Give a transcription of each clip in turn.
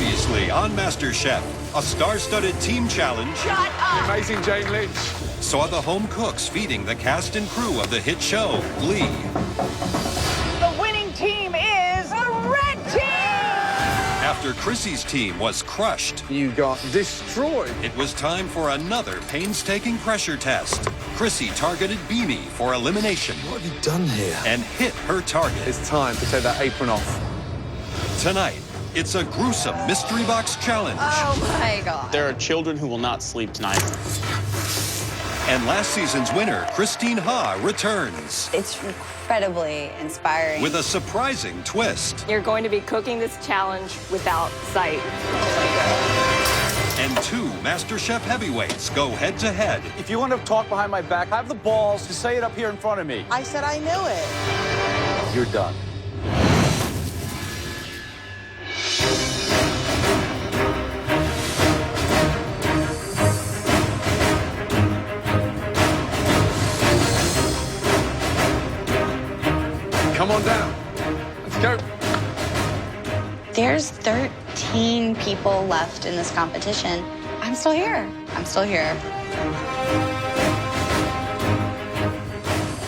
Previously on MasterChef, a star-studded team challenge. Shut up! Amazing Jane Lynch. Saw the home cooks feeding the cast and crew of the hit show, Glee. The winning team is a red team! After Chrissy's team was crushed, You got destroyed. it was time for another painstaking pressure test. Chrissy targeted Beanie for elimination What have you done here? and hit her target. It's time to take that apron off. Tonight, it's a gruesome mystery box challenge. Oh my God. There are children who will not sleep tonight. And last season's winner, Christine Ha, returns It's incredibly inspiring. with a surprising twist. You're going to be cooking this challenge without sight. And two MasterChef heavyweights go head-to-head. If you want to talk behind my back, have the balls to say it up here in front of me. I said I knew it. You're done. Come on down. Let's go. There's 13 people left in this competition. I'm still here. I'm still here.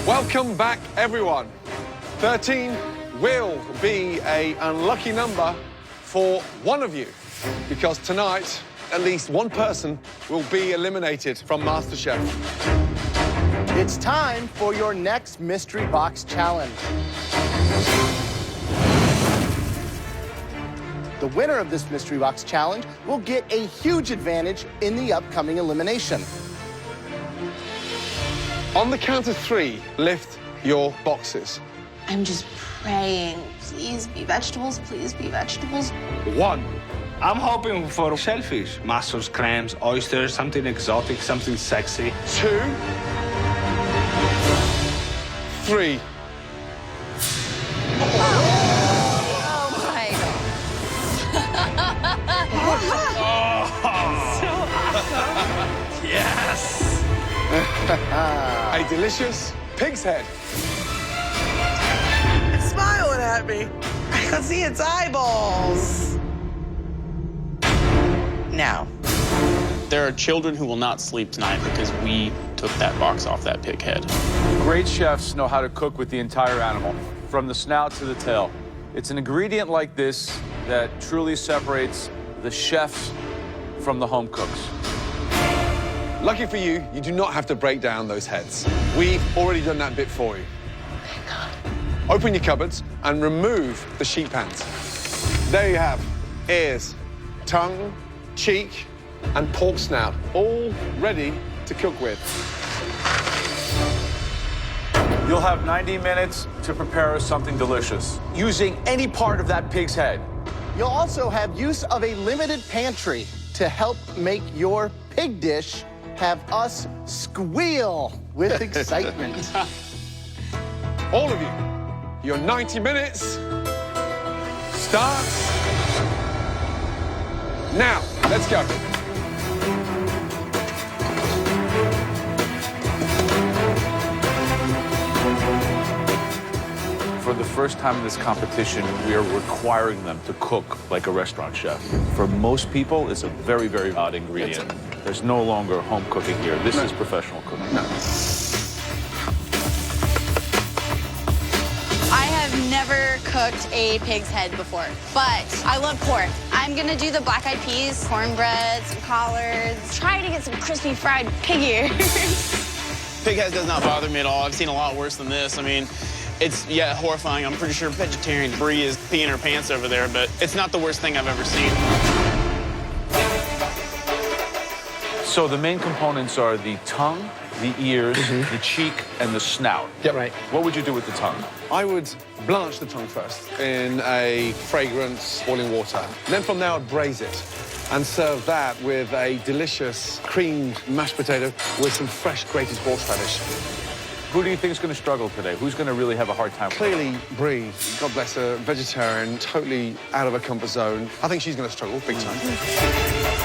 Welcome back, everyone. 13 will be an unlucky number for one of you, because tonight, at least one person will be eliminated from MasterChef. It's time for your next mystery box challenge. The winner of this mystery box challenge will get a huge advantage in the upcoming elimination. On the count of three, lift your boxes. I'm just praying. Please be vegetables, please be vegetables. 1, I'm hoping for shellfish, mussels, clams, oysters, something exotic, something sexy. 2, 3. Oh my God. Yes! A delicious pig's head. It's smiling at me. I can see its eyeballs. No. There are children who will not sleep tonight because we took that box off that pig head. Great chefs know how to cook with the entire animal, from the snout to the tail. It's an ingredient like this that truly separates the chefs from the home cooks. Lucky for you, you do not have to break down those heads. We've already done that bit for you. Open your cupboards and remove the sheet pans. There you have ears, tongue, cheek, and pork snout, all ready to cook with. You'll have 90 minutes to prepare something delicious, using any part of that pig's head. You'll also have use of a limited pantry to help make your pig dish have us squeal with excitement. All of you, your 90 minutes starts now. Let's go. For the first time in this competition, we are requiring them to cook like a restaurant chef. For most people, it's a very, very odd ingredient. There's no longer home cooking here. This is professional cooking. I have never cooked a pig's head before, but I love pork. I'm gonna do the black eyed peas, cornbread, some collards, try to get some crispy fried pig ears. Pig head does not bother me at all. I've seen a lot worse than this. I mean, it's, yeah, horrifying. I'm pretty sure vegetarian Brie is peeing her pants over there, but it's not the worst thing I've ever seen. So the main components are the tongue, the ears, the cheek, and the snout. Yep. Right. What would you do with the tongue? I would blanch the tongue first in a fragrant boiling water. Then from there, I'd braise it and serve that with a delicious creamed mashed potato with some fresh grated horseradish. Who do you think is going to struggle today? Who's going to really have a hard time? Clearly, Brie, God bless her, vegetarian, totally out of her comfort zone. I think she's going to struggle big time.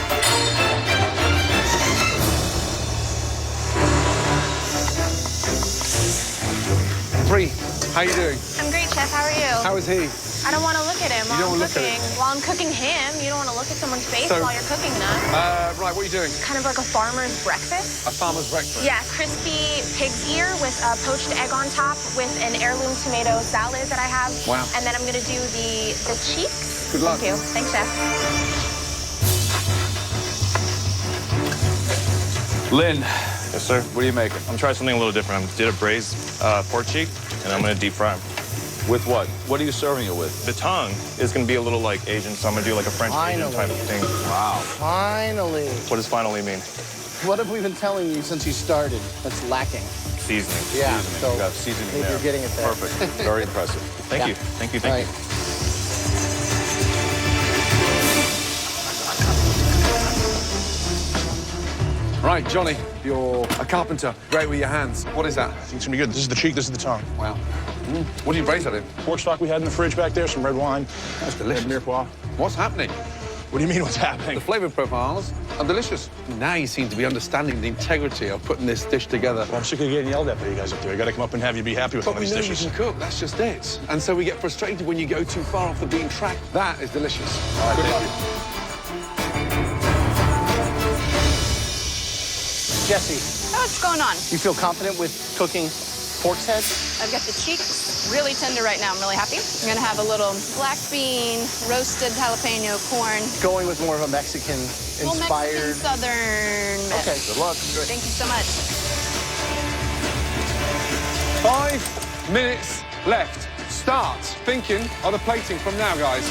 Brie, how you doing? I'm great, Chef. How are you? How is he? I don't want to look at him while don't I'm wanna look at cooking. him? While I'm cooking ham, you don't want to look at someone's face So- while you're cooking that. Right, what are you doing? Kind of like a farmer's breakfast. A farmer's breakfast. Yeah, crispy pig's ear with a poached egg on top with an heirloom tomato salad that I have. Wow. And then I'm gonna do the cheeks. Good luck. Thank you. Thanks, Chef. Lynn, Yes, sir. what are you making? I'm trying something a little different. I did a braised pork cheek, and I'm gonna deep fry them. With what? What are you serving it with? The tongue is gonna be a little like Asian, so I'm gonna do like a French Asian type of thing. Wow. Finally. What does finally mean? What have we been telling you since you started that's lacking? Seasoning. Yeah, Seasoning. so You got seasoning maybe there. you're getting it there. Perfect. Very impressive. Thank Yeah. you. Thank you. All Thank right. you. Right, Johnny, you're a carpenter. Great with your hands. What is that? It's gonna be good. This is the cheek, this is the tongue. Wow. What do you braise that in? Pork stock we had in the fridge back there, some red wine. That's delicious. Mirepoix. What's happening? What do you mean, what's happening? The flavor profiles are delicious. Now you seem to be understanding the integrity of putting this dish together. Well, I'm sick of getting yelled at by you guys up there. I gotta come up and have you be happy with But one we of know these you dishes. can cook, that's just it. And so we get frustrated when you go too far off the beaten track. That is delicious. All right, Good thank luck. you. Jesse, What's going on? you feel confident with cooking pork's head? I've got the cheeks really tender right now. I'm really happy. I'm gonna have a little black bean, roasted jalapeno corn. Going with more of a Little Mexican-inspired... Mexican Southern. Okay. Good luck. Thank you so much. 5 minutes left. Start thinking of the plating from now, guys.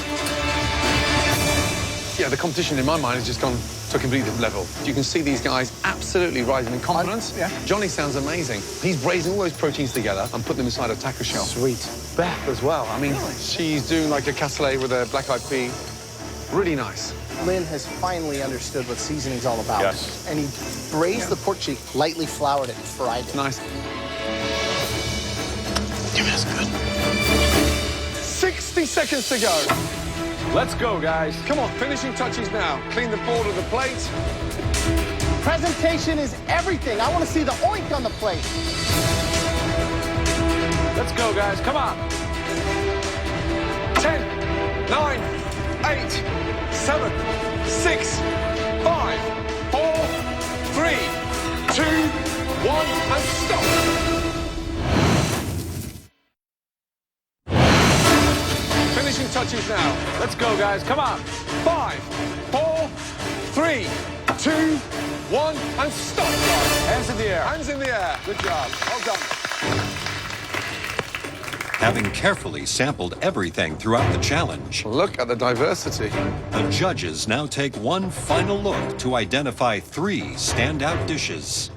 Yeah, the competition in my mind has just gone to a completely different level. You can see these guys absolutely rising in confidence. Yeah. Johnny sounds amazing. He's braising all those proteins together and putting them inside a taco shell. Sweet. Beth as well. I mean, she's doing like a cassoulet with a black-eyed pea. Really nice. Lynn has finally understood what seasoning's all about. Yes. And he braised the pork cheek, lightly floured it, and fried it. Nice. Damn, that's good. 60 seconds to go. Let's go, guys. Come on, finishing touches now. Clean the board of the plate. Presentation is everything. I want to see the oink on the plate. Let's go, guys. Come on. 10, 9, 8, 7, 6, 5, 4, 3, 2, 1, and stop. Finishing touches now. Let's go, guys. Come on. 5, 4, 3, 2, 1, and stop. Hands in the air. Hands in the air. Good job. Well done. Having carefully sampled everything throughout the challenge, Look at the diversity. the judges now take one final look to identify 3 standout dishes.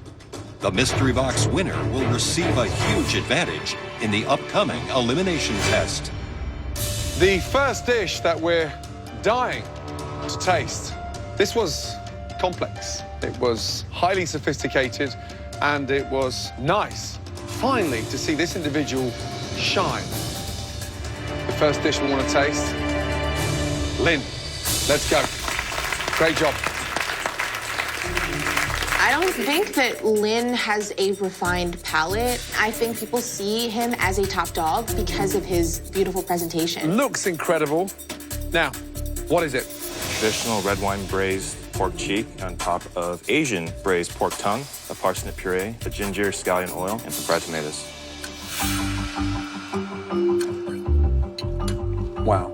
The mystery box winner will receive a huge advantage in the upcoming elimination test. The first dish that we're dying to taste. This was complex. It was highly sophisticated, and it was nice, finally, to see this individual shine. The first dish we want to taste. Lynn, let's go. Great job. I don't think that Lynn has a refined palate. I think people see him as a top dog because of his beautiful presentation. Looks incredible. Now, what is it? Traditional red wine braised pork cheek on top of Asian braised pork tongue, a parsnip puree, a ginger scallion oil, and some fried tomatoes. Wow.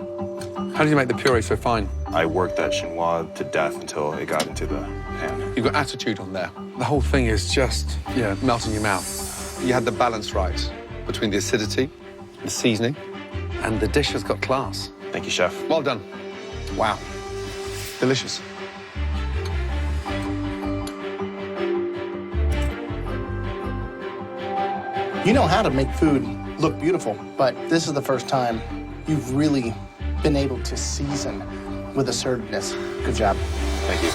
How did you make the puree so fine? I worked that chinois to death until it got into the pan. You've got attitude on there. The whole thing is just, melt in your mouth. You had the balance right between the acidity, the seasoning, and the dish has got class. Thank you, chef. Well done. Wow. Delicious. You know how to make food look beautiful, but this is the first time you've really been able to season with assertiveness. Good job. Thank you.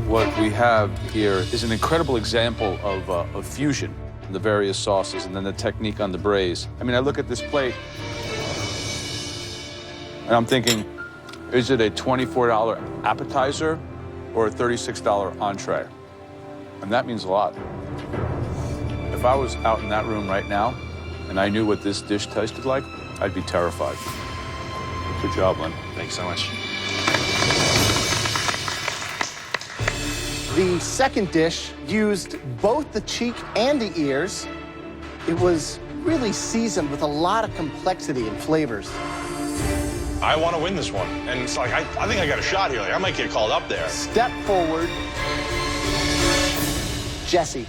What we have here is an incredible example of fusion, the various sauces, and then the technique on the braise. I mean, I look at this plate, and I'm thinking, is it a $24 appetizer or a $36 entree? And that means a lot. If I was out in that room right now, and I knew what this dish tasted like, I'd be terrified. Good job, Lynn. Thanks so much. The second dish used both the cheek and the ears. It was really seasoned with a lot of complexity and flavors. I want to win this one. And it's like, I think I got a shot here. Like, I might get called up there. Step forward, Jesse.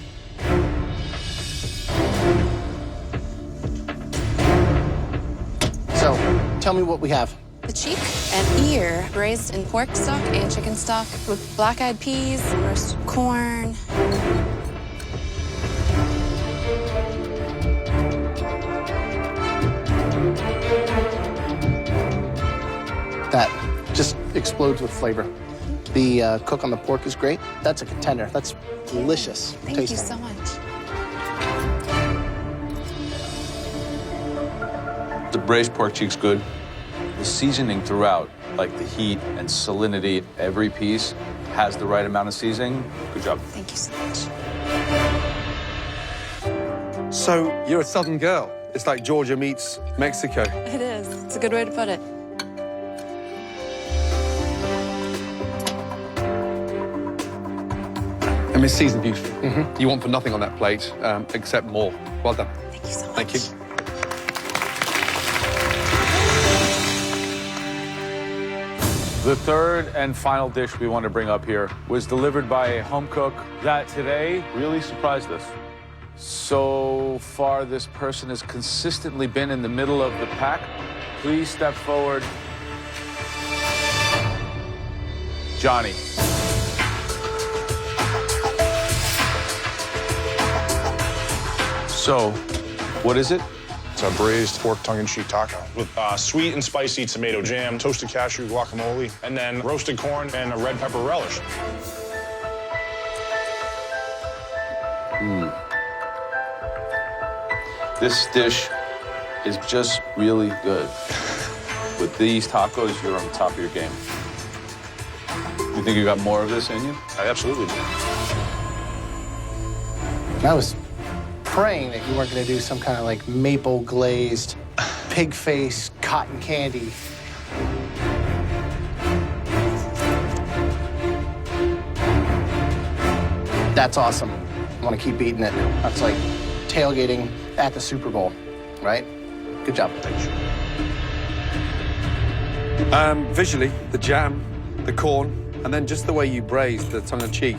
So, tell me what we have. The cheek and ear braised in pork stock and chicken stock with black-eyed peas, roasted corn. That just explodes with flavor. The cook on the pork is great. That's a contender. That's delicious. Thank you so much. The braised pork cheek's good. The seasoning throughout, like the heat and salinity, every piece has the right amount of seasoning. Good job. Thank you so much. So you're a Southern girl. It's like Georgia meets Mexico. It is. It's a good way to put it. I mean, it's seasoned beautifully. You want for nothing on that plate except more. Well done. Thank you so much. Thank you. The third and final dish we want to bring up here was delivered by a home cook that today really surprised us. So far, this person has consistently been in the middle of the pack. Please step forward. Johnny. So, what is it? It's a braised pork tongue-in-cheek taco with sweet and spicy tomato jam, toasted cashew guacamole, and then roasted corn and a red pepper relish. This dish is just really good. With these tacos, you're on top of your game. You think you got more of this in you? I absolutely do. I was praying that you weren't going to do some kind of like maple glazed pig face cotton candy. That's awesome. I want to keep eating it. That's like tailgating at the Super Bowl, right? Good job. Thank you. Visually, the jam, the corn, and then just the way you braise the tongue-in-cheek.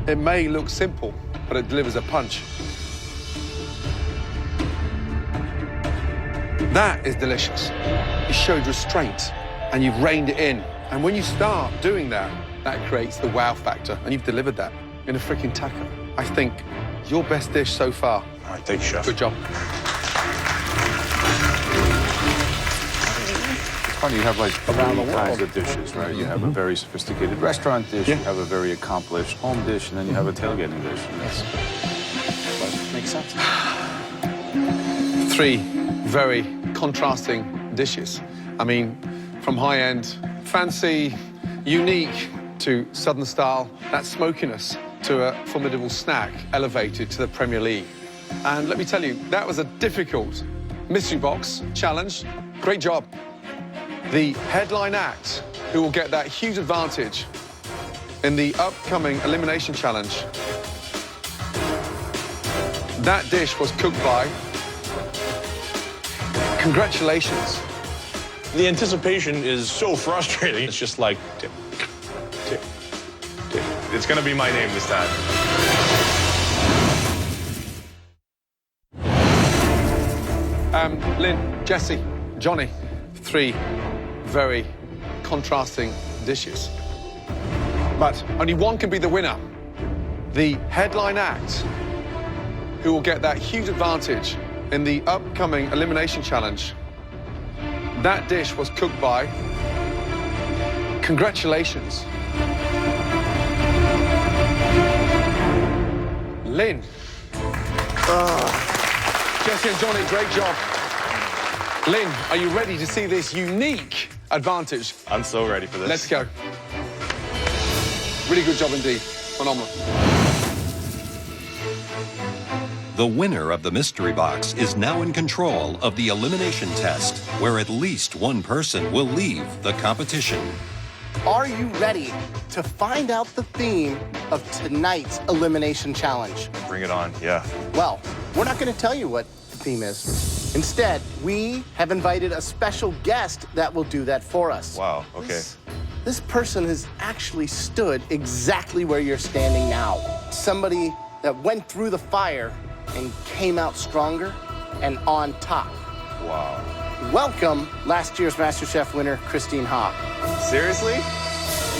It may look simple, but it delivers a punch. That is delicious. You showed restraint, and you've reined it in. And when you start doing that, that creates the wow factor, and you've delivered that in a freaking taco. I think your best dish so far. All right, thank you, Chef. Good job. It's funny, you have like Around the three kinds world. of dishes, right? You have a very sophisticated restaurant dish, you have a very accomplished home dish, and then you have a tailgating dish. And that's, Makes sense. Three very contrasting dishes. I mean, from high-end, fancy, unique, to Southern style, that smokiness to a formidable snack elevated to the Premier League. And let me tell you, that was a difficult mystery box challenge. Great job. The headline act, who will get that huge advantage in the upcoming elimination challenge. That dish was cooked by. Congratulations. The anticipation is so frustrating. It's just like, tick, tick, tick. It's gonna be my name this time. Lynn, Jesse, Johnny, three very contrasting dishes. But only one can be the winner. The headline act, who will get that huge advantage in the upcoming elimination challenge. That dish was cooked by. Congratulations. Lynn. Jesse and Johnny, great job. Lynn, are you ready to see this unique advantage? I'm so ready for this. Let's go. Really good job indeed. Phenomenal. The winner of the mystery box is now in control of the elimination test, where at least one person will leave the competition. Are you ready to find out the theme of tonight's elimination challenge? Bring it on, yeah. Well, we're not going to tell you what the theme is. Instead, we have invited a special guest that will do that for us. Wow, okay. This person has actually stood exactly where you're standing now. Somebody that went through the fire and came out stronger and on top. Wow. Welcome, last year's MasterChef winner, Christine Ha. Seriously?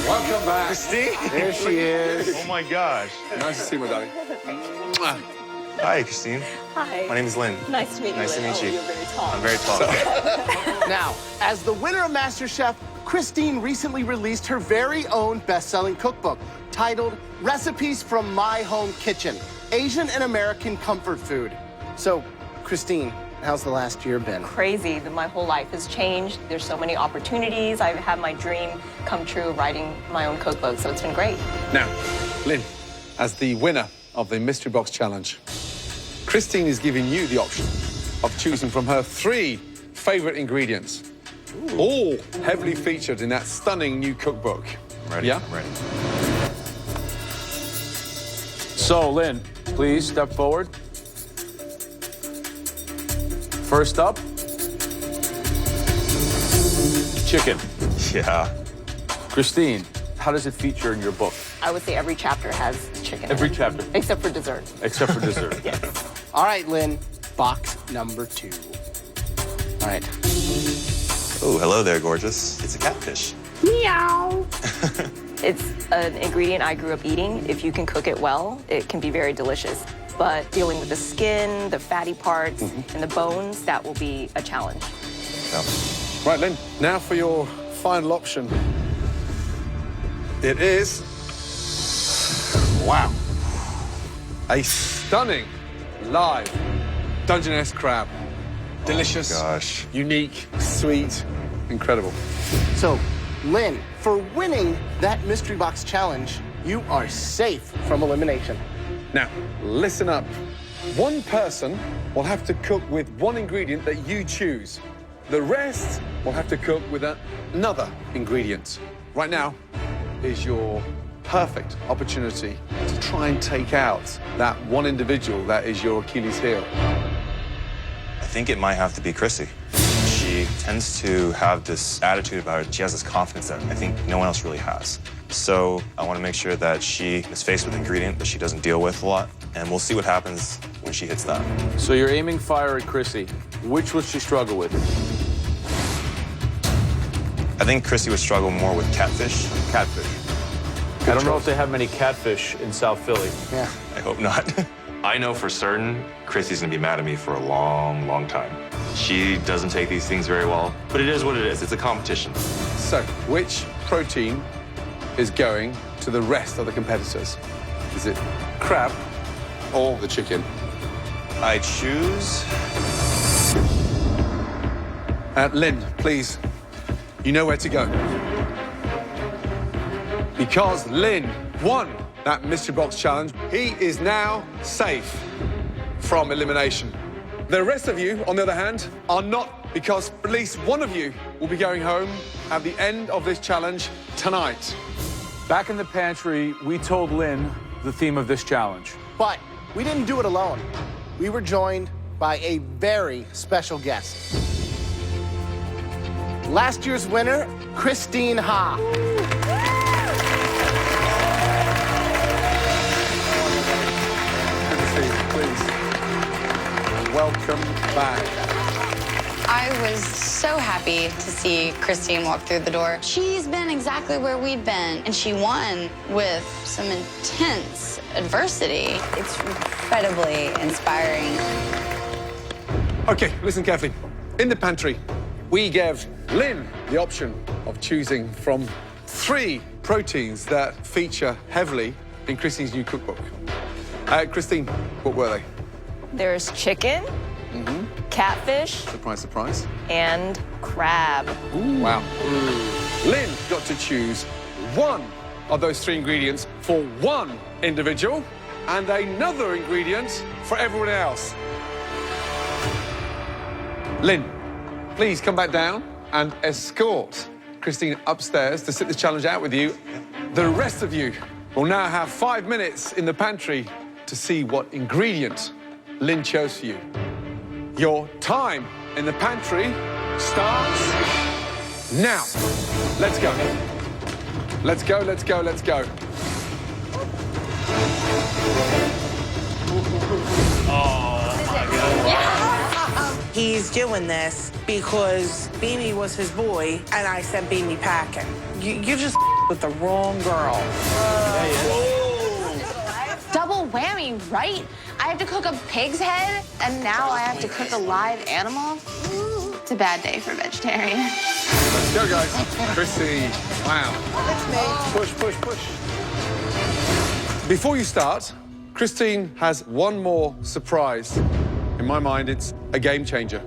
Welcome back. Christine? There she is. Oh my gosh. Nice to see you, my darling. Hi, Christine. Hi. My name is Lynn. Nice to meet you. Nice to Lynn. meet you. You're very tall. I'm very tall. Now, as the winner of MasterChef, Christine recently released her very own best-selling cookbook titled Recipes from My Home Kitchen, Asian and American Comfort Food. So, Christine, how's the last year been? Crazy. My whole life has changed. There's so many opportunities. I've had my dream come true writing my own cookbook, so it's been great. Now, Lynn, as the winner of the Mystery Box Challenge, Christine is giving you the option of choosing from her 3 favorite ingredients, all heavily featured in that stunning new cookbook. Ready? Yeah? I'm ready. So, Lynn, please step forward. First up, chicken. Yeah. Christine, how does it feature in your book? I would say every chapter has chicken. Every in it, chapter? except for dessert. Except for dessert. Yes. All right, Lynn, box number 2. All right. Oh, hello there, gorgeous. It's a catfish. Meow. It's an ingredient I grew up eating. If you can cook it well, it can be very delicious. But dealing with the skin, the fatty parts, and the bones, that will be a challenge. Yeah. Right, Lynn, now for your final option. It is, wow, a stunning live Dungeness crab. Delicious, Oh my gosh. unique, sweet, incredible. So, Lynn, for winning that Mystery Box Challenge, you are safe from elimination. Now, listen up. One person will have to cook with one ingredient that you choose. The rest will have to cook with another ingredient. Right now is your perfect opportunity to try and take out that one individual that is your Achilles heel. I think it might have to be Chrissy. She tends to have this attitude about her. She has this confidence that I think no one else really has. So I want to make sure that she is faced with an ingredient that she doesn't deal with a lot, and we'll see what happens when she hits that. So you're aiming fire at Chrissy. Which would she struggle with? I think Chrissy would struggle more with catfish. Catfish. I don't know if they have many catfish in South Philly. Yeah. I hope not. I know for certain Chrissy's gonna be mad at me for a long, long time. She doesn't take these things very well, but it is what it is. It's a competition. So, which protein is going to the rest of the competitors? Is it crab or the chicken? I choose... Lynn, please, you know where to go. Because Lynn won that Mystery Box Challenge, he is now safe from elimination. The rest of you, on the other hand, are not, because at least one of you will be going home at the end of this challenge tonight. Back in the pantry, we told Lynn the theme of this challenge. But we didn't do it alone. We were joined by a very special guest. Last year's winner, Christine Ha. Good to see you, please. Welcome back. I was so happy to see Christine walk through the door. She's been exactly where we've been, and she won with some intense adversity. It's incredibly inspiring. Okay, listen carefully. In the pantry, we gave Lynn the option of choosing from 3 proteins that feature heavily in Christine's new cookbook. Christine, what were they? There's chicken, catfish, Surprise, surprise. and crab. Wow. Lynn got to choose one of those 3 ingredients for one individual. and another ingredient for everyone else. Lynn, please come back down and escort Christine upstairs to sit this challenge out with you. The rest of you will now have 5 minutes in the pantry to see what ingredient Lynn chose for you. Your time in the pantry starts now. Let's go. Let's go, let's go, let's go. He's doing this because Beanie was his boy, and I sent Beanie packing. You just with the wrong girl. Double whammy, right? I have to cook a pig's head, and now I have to cook a live animal. It's a bad day for a vegetarian. Let's go, guys. Chrissy, wow. It's me. Push, push, push. Before you start, Christine has one more surprise. In my mind, it's a game changer.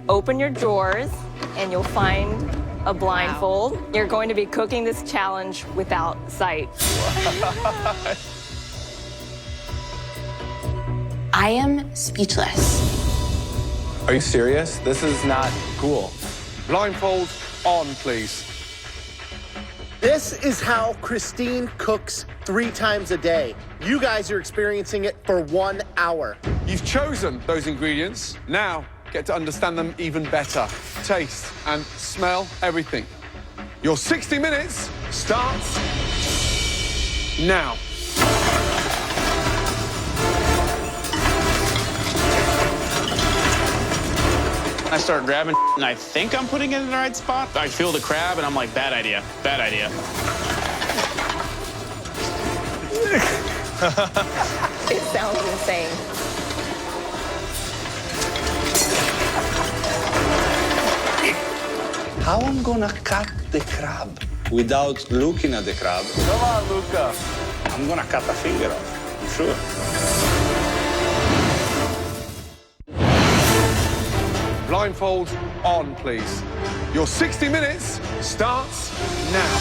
Open your drawers, and you'll find a blindfold. Wow. You're going to be cooking this challenge without sight. I am speechless. Are you serious? This is not cool. Blindfold on, please. This is how Christine cooks 3 times a day. You guys are experiencing it for 1 hour. You've chosen those ingredients. Now, get to understand them even better. Taste and smell everything. Your 60 minutes starts now. I start grabbing and I think I'm putting it in the right spot. I feel the crab and I'm like, bad idea, bad idea. It sounds insane. How I'm gonna cut the crab without looking at the crab? Come on, Luca. I'm gonna cut a finger off, I'm sure. Blindfold on, please. Your 60 minutes starts now.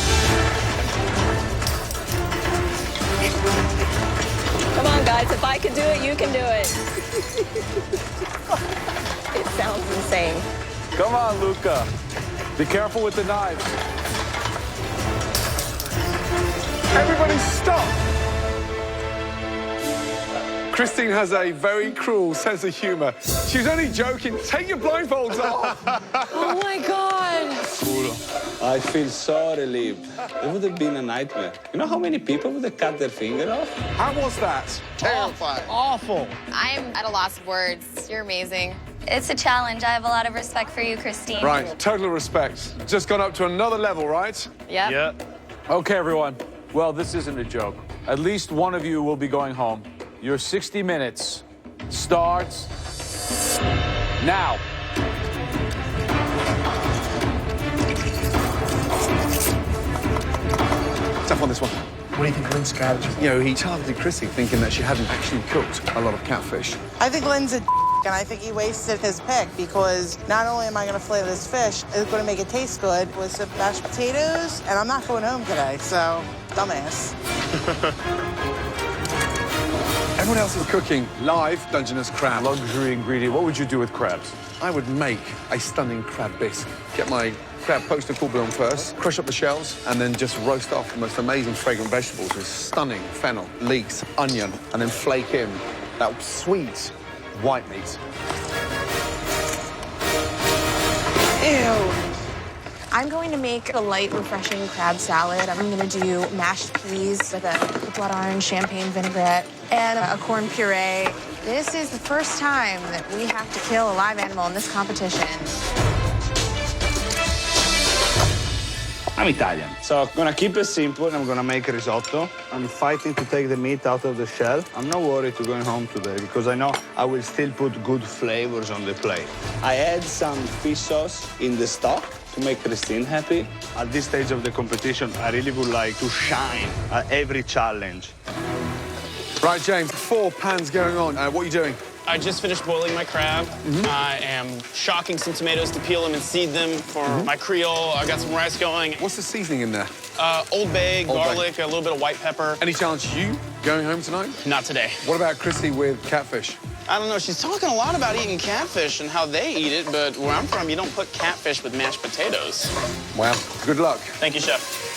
Come on, guys. If I can do it, you can do it. It sounds insane. Come on, Luca. Be careful with the knives. Everybody stop! Christine has a very cruel sense of humor. She's only joking. Take your blindfolds off. Oh, my God. I feel so relieved. It would have been a nightmare. You know how many people would have cut their finger off? How was that? Terrifying. Awful. I'm at a loss of words. You're amazing. It's a challenge. I have a lot of respect for you, Christine. Right, total respect. Just gone up to another level, right? Yep. Yeah. Okay, everyone. Well, this isn't a joke. At least one of you will be going home. Your 60 minutes starts now. Tough on this one. What do you think of Lynn's strategy? You know, he targeted Chrissy thinking that she hadn't actually cooked a lot of catfish. I think Lynn's a and I think he wasted his pick because not only am I going to flavor this fish, it's going to make it taste good with some mashed potatoes, and I'm not going home today, so dumbass. Everyone else is cooking live Dungeness crab. Luxury ingredient. What would you do with crabs? I would make a stunning crab bisque. Get my crab poached in full bouillon first, crush up the shells, and then just roast off the most amazing fragrant vegetables with stunning fennel, leeks, onion, and then flake in that sweet white meat. Ew. I'm going to make a light, refreshing crab salad. I'm going to do mashed peas with a blood orange champagne vinaigrette and a corn puree. This is the first time that we have to kill a live animal in this competition. I'm Italian, so I'm gonna keep it simple and I'm gonna make a risotto. I'm fighting to take the meat out of the shell. I'm not worried to going home today because I know I will still put good flavors on the plate. I add some fish sauce in the stock to make Christine happy. At this stage of the competition, I really would like to shine at every challenge. Right, James, 4 pans going on. What are you doing? I just finished boiling my crab. I am shocking some tomatoes to peel them and seed them for my Creole. I got some rice going. What's the seasoning in there? Old Bay, garlic, a little bit of white pepper. Any chance you going home tonight? Not today. What about Chrissy with catfish? I don't know. She's talking a lot about eating catfish and how they eat it, but where I'm from, you don't put catfish with mashed potatoes. Well, good luck. Thank you, Chef.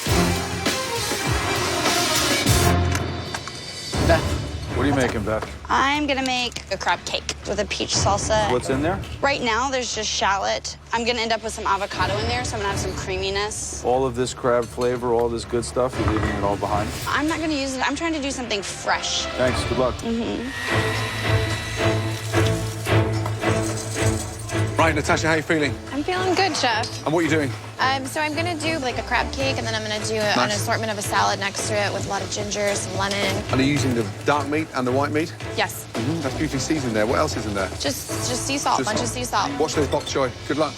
What are you making, Beth? I'm gonna make a crab cake with a peach salsa. What's in there? Right now, there's just shallot. I'm gonna end up with some avocado in there, so I'm gonna have some creaminess. All of this crab flavor, all this good stuff, you're leaving it all behind? I'm not gonna use it. I'm trying to do something fresh. Thanks, good luck. Right, Natasha, how are you feeling? I'm feeling good, Chef. And what are you doing? So I'm gonna do like a crab cake, and then I'm gonna do an Nice. assortment of a salad next to it with a lot of ginger, some lemon. Are you using the dark meat and the white meat? Yes. That's beautifully seasoned there. What else is in there? Just sea salt, Just bunch of sea salt. Watch those bok choy. Good luck.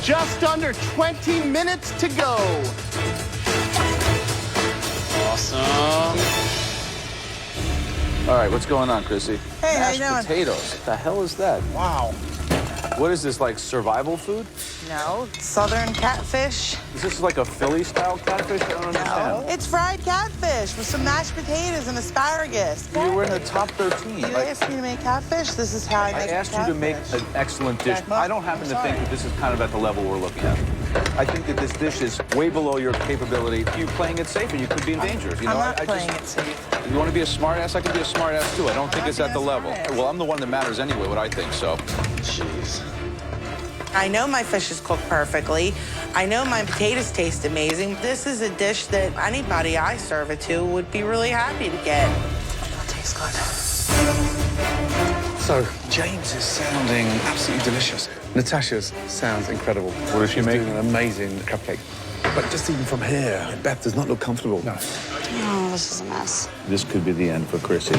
Just under 20 minutes to go. Awesome. All right, what's going on, Chrissy? Hey, how you Mashed doing? potatoes. What the hell is that? Wow. What is this, like survival food? No, southern catfish. Is this like a Philly-style catfish? I don't understand. It's fried catfish with some mashed potatoes and asparagus. You were in the top 13. You asked me to make catfish. This is how I make I asked you to make an excellent dish. I don't happen to think that this is kind of at the level we're looking at. I think that this dish is way below your capability. You're playing it safe, and you could be in danger. You know, I'm not I playing just, it safe. You want to be a smart-ass? I can be a smart-ass, too. I don't think it's at the level. Well, I'm the one that matters anyway, what I think, so. Jeez. I know my fish is cooked perfectly. I know my potatoes taste amazing. This is a dish that anybody I serve it to would be really happy to get. It tastes good. So, James is sounding absolutely delicious. Natasha's sounds incredible. What does she make? Doing an amazing cupcake. But just even from here, Beth does not look comfortable. No. Oh, this is a mess. This could be the end for Chrissy.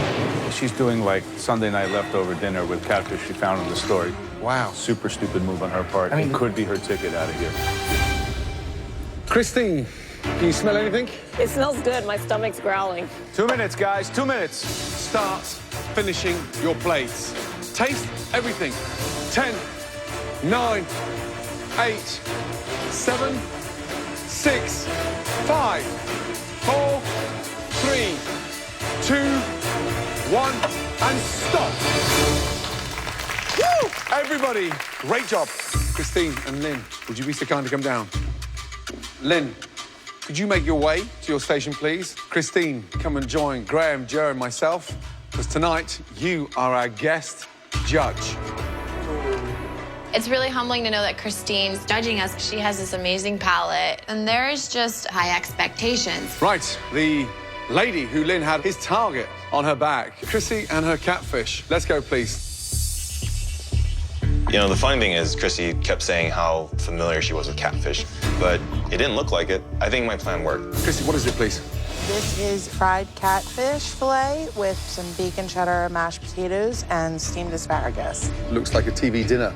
She's doing like Sunday night leftover dinner with catfish she found in the store. Wow. Super stupid move on her part. It could be her ticket out of here. Christine, can you smell anything? It smells good. My stomach's growling. 2 minutes, guys. 2 minutes. Start finishing your plates. Taste everything. 10, 9, 8, 7, 6, 5, 4, 3, 2, 1, and stop. Woo! Everybody, great job. Christine and Lynn, would you be so kind to come down? Lynn, could you make your way to your station, please? Christine, come and join Graham, Joe, and myself, because tonight you are our guest judge. It's really humbling to know that Christine's judging us. She has this amazing palate, and there's just high expectations. Right, the lady who Lynn had his target on her back, Chrissy and her catfish. Let's go, please. You know, the funny thing is, Chrissy kept saying how familiar she was with catfish, but it didn't look like it. I think my plan worked. Chrissy, what is it, please? This is fried catfish fillet with some bacon cheddar, mashed potatoes, and steamed asparagus. Looks like a TV dinner.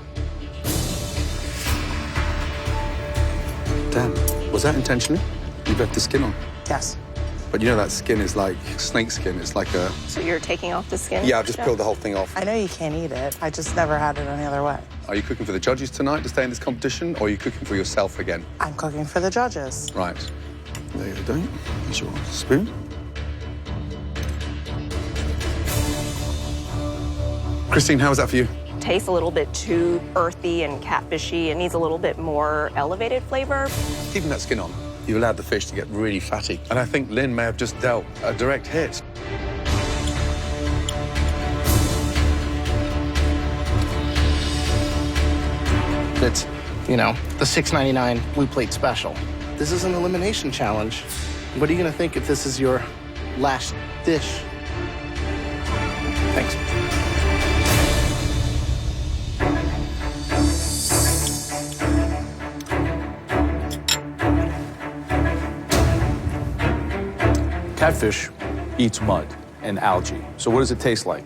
Dan, was that intentional? You left the skin on? Yes. But you know that skin is like snake skin. It's like a... So you're taking off the skin? Yeah, I've just peeled the whole thing off. I know you can't eat it. I just never had it any other way. Are you cooking for the judges tonight to stay in this competition, or are you cooking for yourself again? I'm cooking for the judges. Right. There you go. Here's your spoon. Christine, how was that for you? Tastes a little bit too earthy and catfishy. It needs a little bit more elevated flavor. Keeping that skin on, you allowed the fish to get really fatty. And I think Lynn may have just dealt a direct hit. It's, you know, the $6.99 Blue Plate Special. This is an elimination challenge. What are you gonna think if this is your last dish? Thanks. Catfish eats mud and algae. So what does it taste like?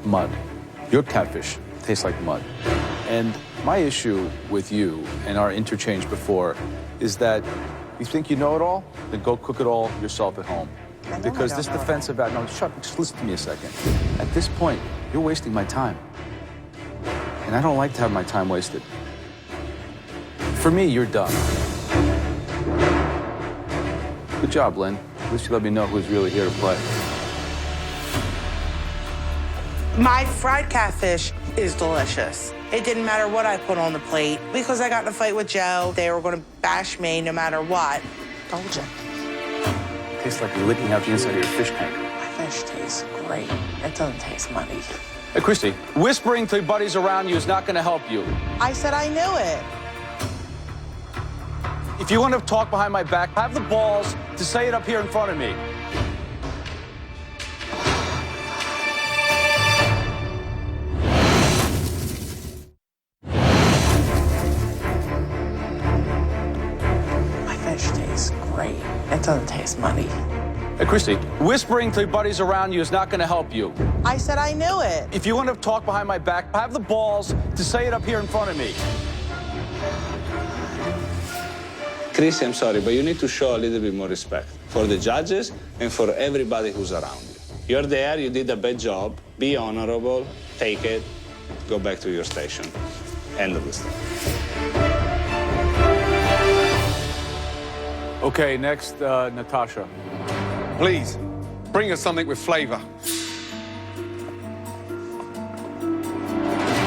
Mud. Your catfish tastes like mud. And my issue with you and our interchange before is that you think you know it all, then go cook it all yourself at home. Because this defensive no, just listen to me a second. At this point, you're wasting my time. And I don't like to have my time wasted. For me, you're done. Good job, Lynn. At least you let me know who's really here to play. My fried catfish is delicious. It didn't matter what I put on the plate. Because I got in a fight with Joe, they were going to bash me no matter what. Told you. Tastes like you're licking out the inside of your fish tank. My fish tastes great. It doesn't taste muddy. Hey, Christy, whispering to buddies around you is not going to help you. I said I knew it. If you want to talk behind my back, have the balls to say it up here in front of me. My fish tastes great. It doesn't taste muddy. Hey, Christy, whispering to buddies around you is not going to help you. I said I knew it. If you want to talk behind my back, have the balls to say it up here in front of me. Chris, I'm sorry, but you need to show a little bit more respect for the judges and for everybody who's around you. You're there, you did a bad job. Be honorable, take it, go back to your station. End of the story. Okay, next, Natasha. Please, bring us something with flavor.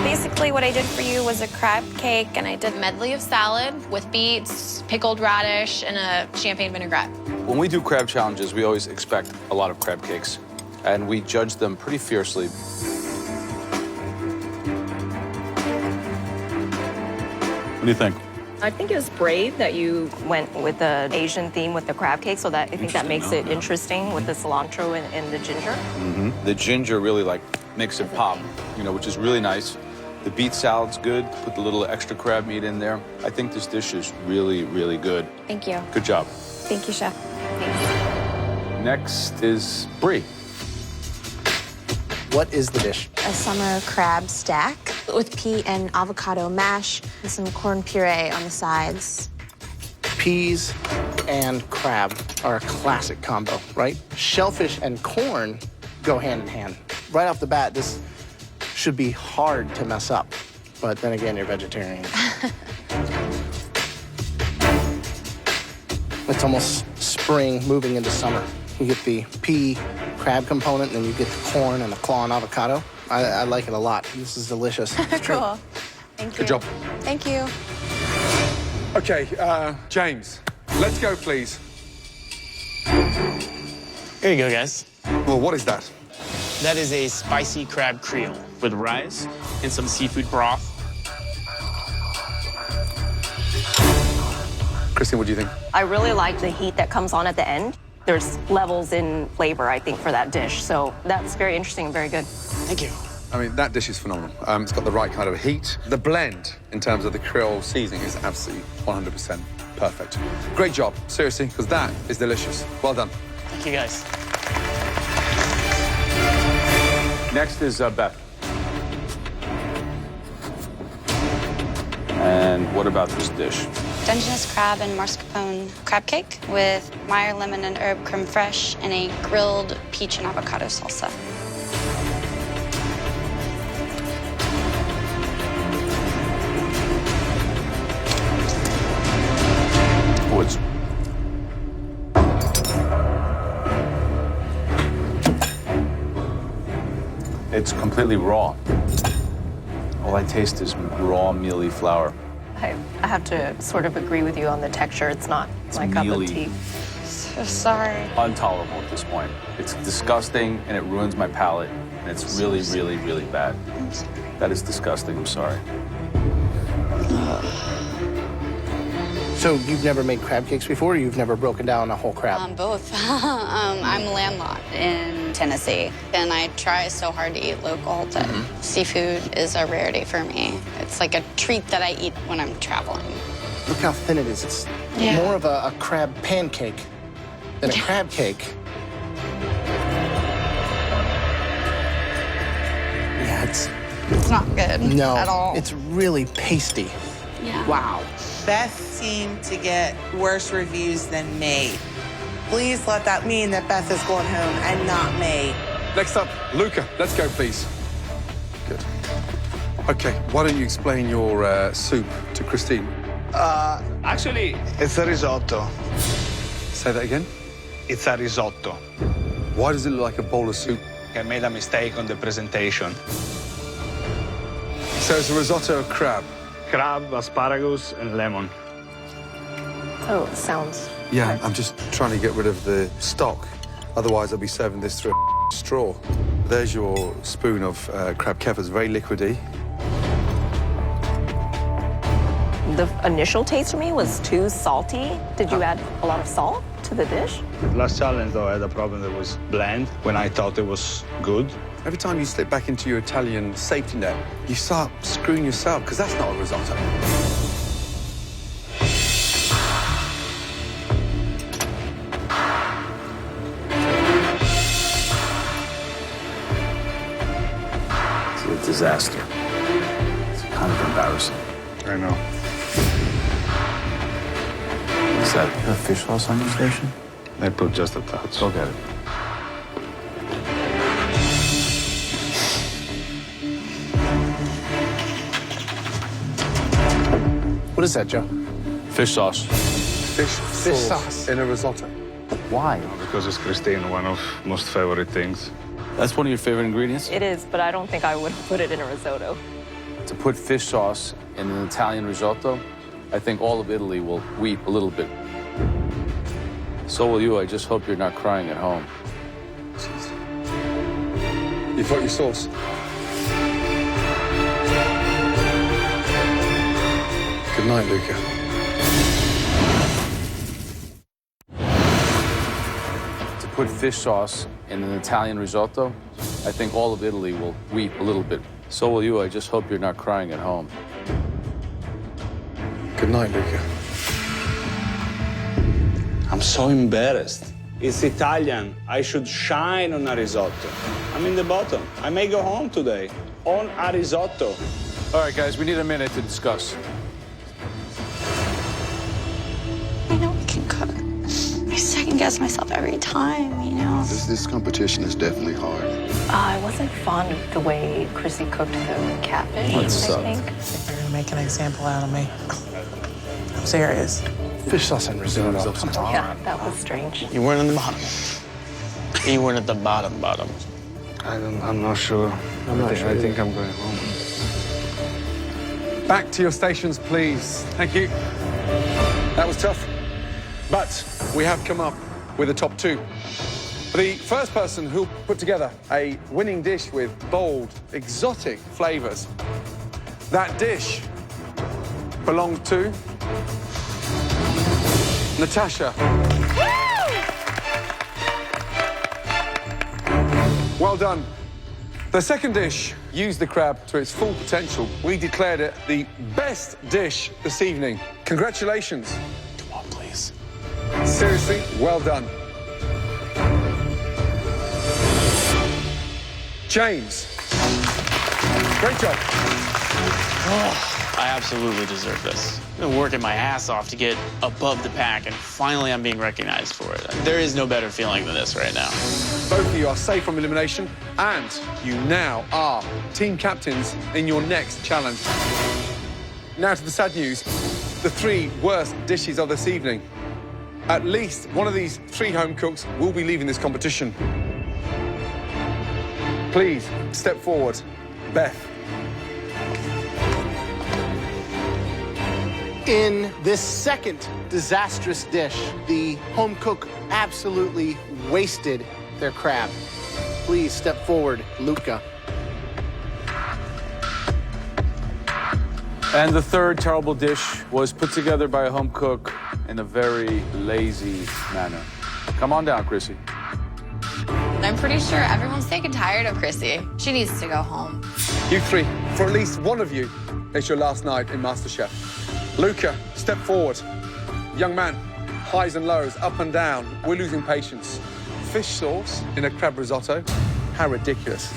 Basically, what I did for you was a crab cake, and I did a medley of salad with beets, pickled radish, and a champagne vinaigrette. When we do crab challenges, we always expect a lot of crab cakes, and we judge them pretty fiercely. What do you think? I think it was brave that you went with the Asian theme with the crab cake, so that I think that makes it interesting with the cilantro and the ginger. Mm-hmm. The ginger really makes it pop, which is really nice. The beet salad's good. Put the little extra crab meat in there. I think this dish is really, really good. Thank you. Good job. Thank you, Chef. Thanks. Next is Brie. What is the dish? A summer crab stack with pea and avocado mash and some corn puree on the sides. Peas and crab are a classic combo, right? Shellfish and corn go hand in hand. Right off the bat, this should be hard to mess up. But then again, you're vegetarian. It's almost spring moving into summer. You get the pea crab component, and then you get the corn and the claw and avocado. I like it a lot. This is delicious. It's true. Cool. Thank you. Good job. Thank you. Okay, James, let's go, please. Here you go, guys. Well, what is that? That is a spicy crab creole with rice and some seafood broth. Christine, what do you think? I really like the heat that comes on at the end. There's levels in flavor, I think, for that dish. So that's very interesting and very good. Thank you. I mean, that dish is phenomenal. It's got the right kind of heat. The blend, in terms of the Creole seasoning, is absolutely 100% perfect. Great job, seriously, because that is delicious. Well done. Thank you, guys. Next is Beth. And what about this dish? Dungeness crab and mascarpone crab cake with Meyer lemon and herb creme fraiche and a grilled peach and avocado salsa. It's completely raw. All I taste is raw, mealy flour. I have to sort of agree with you on the texture. It's not my cup of tea. So sorry. Intolerable at this point. It's disgusting, and it ruins my palate, and it's really, really, really bad. That is disgusting. I'm sorry. So you've never made crab cakes before, or you've never broken down a whole crab? Both. I'm landlocked in Tennessee, and I try so hard to eat local that seafood is a rarity for me. It's like a treat that I eat when I'm traveling. Look how thin it is. It's more of a crab pancake than a crab cake. Yeah, It's not good at all. It's really pasty. Yeah. Wow. Beth seemed to get worse reviews than me. Please let that mean that Beth is going home and not me. Next up, Luca. Let's go, please. Good. Okay, why don't you explain your soup to Christine? Actually, it's a risotto. Say that again? It's a risotto. Why does it look like a bowl of soup? I made a mistake on the presentation. So it's a risotto of crab. Crab, asparagus, and lemon. Oh, sounds. Yeah, I'm just trying to get rid of the stock. Otherwise, I'll be serving this through a straw. There's your spoon of crab keppers, very liquidy. The initial taste for me was too salty. Did you add a lot of salt to the dish? Last challenge, though, I had a problem that was bland when I thought it was good. Every time you slip back into your Italian safety net, you start screwing yourself, because that's not a risotto. It's a disaster. It's kind of embarrassing. I know. Is that a fish sauce on your station? I put just a touch. Go get it. What is that, Joe? Fish sauce. Fish sauce in a risotto. Why? Because it's Christine, one of most favorite things. That's one of your favorite ingredients? It is, but I don't think I would put it in a risotto. To put fish sauce in an Italian risotto, I think all of Italy will weep a little bit. So will you. I just hope you're not crying at home. You've got your sauce. Good night, Luca. To put fish sauce in an Italian risotto, I think all of Italy will weep a little bit. So will you. I just hope you're not crying at home. Good night, Luca. I'm so embarrassed. It's Italian. I should shine on a risotto. I'm in the bottom. I may go home today on a risotto. All right, guys, we need a minute to discuss. I know I can cook. I second-guess myself every time, you know? This competition is definitely hard. I wasn't fond of the way Chrissy cooked the catfish, I think. They're gonna make an example out of me. I'm serious. Fish sauce and risotto. Come on. Yeah, that was strange. You weren't on the bottom. You weren't at the bottom. I'm not sure. I think I'm going home. Back to your stations, please. Thank you. That was tough. But we have come up with a top two. The first person who put together a winning dish with bold, exotic flavors. That dish belonged to Natasha. Well done. The second dish used the crab to its full potential. We declared it the best dish this evening. Congratulations. Come on, please. Seriously, well done. James. Great job. I absolutely deserve this. I've been working my ass off to get above the pack, and finally I'm being recognized for it. There is no better feeling than this right now. Both of you are safe from elimination, and you now are team captains in your next challenge. Now to the sad news, the three worst dishes of this evening. At least one of these three home cooks will be leaving this competition. Please, step forward. Beth. In this second disastrous dish, the home cook absolutely wasted their crab. Please step forward, Luca. And the third terrible dish was put together by a home cook in a very lazy manner. Come on down, Chrissy. I'm pretty sure everyone's sick and tired of Chrissy. She needs to go home. You three, for at least one of you, it's your last night in MasterChef. Luca, step forward. Young man, highs and lows, up and down. We're losing patience. Fish sauce in a crab risotto? How ridiculous.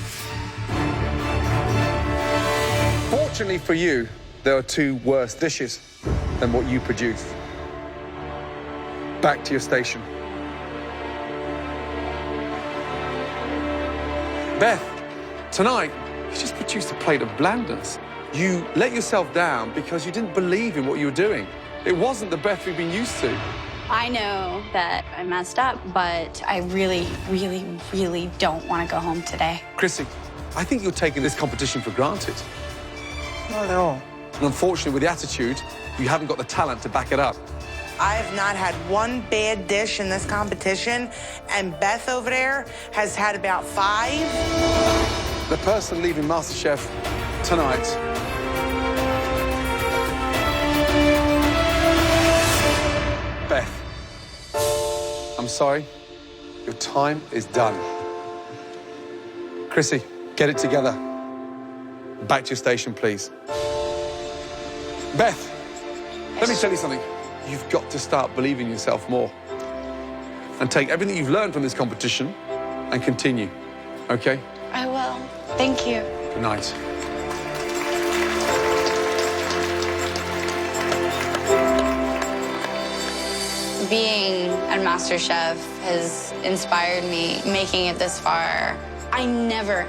Fortunately for you, there are two worse dishes than what you produced. Back to your station. Beth, tonight, you just produced a plate of blandness. You let yourself down because you didn't believe in what you were doing. It wasn't the Beth we've been used to. I know that I messed up, but I really, really, really don't want to go home today. Chrissy, I think you're taking this competition for granted. Not at all. And unfortunately, with the attitude, you haven't got the talent to back it up. I have not had one bad dish in this competition, and Beth over there has had about 5. The person leaving MasterChef tonight Beth, I'm sorry. Your time is done. Chrissy, get it together. Back to your station, please. Beth, let me tell you something. You've got to start believing in yourself more. And take everything you've learned from this competition and continue, okay? I will. Thank you. Good night. Being at MasterChef has inspired me, making it this far. I never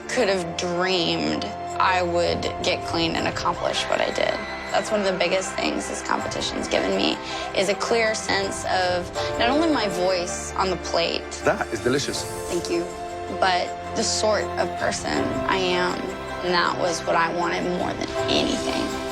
could have dreamed I would get clean and accomplish what I did. That's one of the biggest things this competition's given me, is a clear sense of not only my voice on the plate. That is delicious. Thank you. But the sort of person I am. And that was what I wanted more than anything.